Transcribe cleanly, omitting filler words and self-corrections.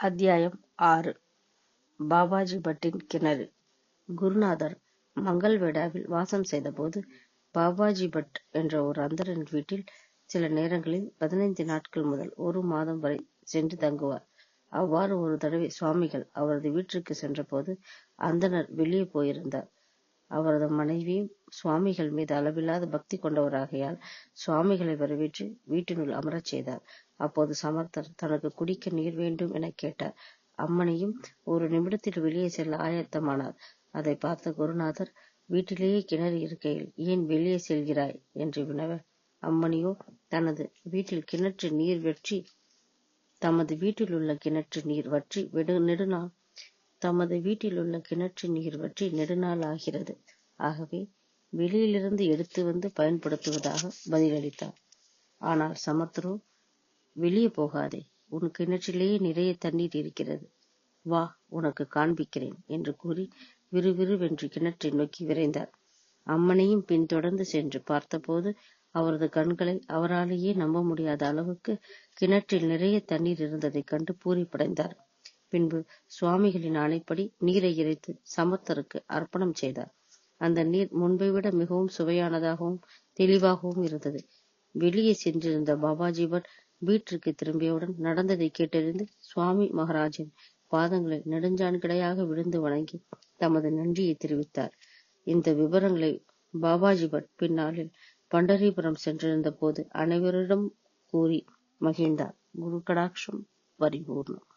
அத்தியாயம் 6. பாபாஜி பட்டின் கிணறு. குருநாதர் மங்கள்வேடாவில் வாசம் செய்தபோது பாபாஜி பட் என்ற ஒரு அந்தரன் வீட்டில் சில நேரங்களில் 15 நாட்கள் முதல் 1 மாதம் வரை சென்று தங்குவார். அவ்வாறு ஒரு தடவை சுவாமிகள் அவரது வீட்டிற்கு சென்றபோது அந்தனர் வெளியே போயிருந்தார். அவரது மனைவியும் சுவாமிகள் மீது அளவில்லாத பக்தி கொண்டவராகையால் சுவாமிகளை வரவேற்று வீட்டினுள் அமரச் செய்தார். அப்போது சமர்த்தர் தனக்கு குடிக்க நீர் வேண்டும் என கேட்டார். அம்மணியும் ஒரு நிமிடத்தில் வெளியே செல்ல ஆயத்தமானார். அதை பார்த்த குருநாதர், வீட்டிலேயே கிணறு இருக்கையில் ஏன் வெளியே செல்கிறாய் என்று வினவ, அம்மணியோ தனது வீட்டில் கிணற்று நீர் வற்றி தமது வீட்டில் உள்ள கிணற்று நீர் வற்றி நெடுநாள் ஆகிறது. ஆகவே வெளியிலிருந்து எடுத்து வந்து பயன்படுத்துவதாக பதிலளித்தார். ஆனால் சமர்த்தரோ, வெளியே போகாதே, உன் கிணற்றிலேயே நிறைய தண்ணீர் இருக்கிறது, வா உனக்கு காண்பிக்கிறேன் என்று கூறி விறுவிறுவென்று கிணற்றை நோக்கி விரைந்தார். அம்மனையும் பின்தொடர்ந்து சென்று பார்த்தபோது அவரது கண்களை அவராலேயே நம்ப முடியாத அளவுக்கு கிணற்றில் நிறைய தண்ணீர் இருந்ததைக் கண்டு பூரிப்படைந்தார். பின்பு சுவாமிகளின் ஆணைப்படி நீரை இறைத்து சமர்த்தருக்கு அர்ப்பணம் செய்தார். அந்த நீர் முன்பை விட மிகவும் சுவையானதாகவும் தெளிவாகவும் இருந்தது. வெளியே சென்றிருந்த பாபாஜி பட் வீட்டிற்கு திரும்பியவுடன் நடந்ததை கேட்டறிந்து சுவாமி மகாராஜின் பாதங்களை நெடுஞ்சான்கிடையாக விழுந்து வணங்கி தமது நன்றியை தெரிவித்தார். இந்த விவரங்களை பாபாஜி பட் பின்னாளில் பண்டரிபுரம் சென்றிருந்த போது அனைவரிடம் கூறி மகிழ்ந்தார். குரு கடாட்சம் பரிபூர்ணம்.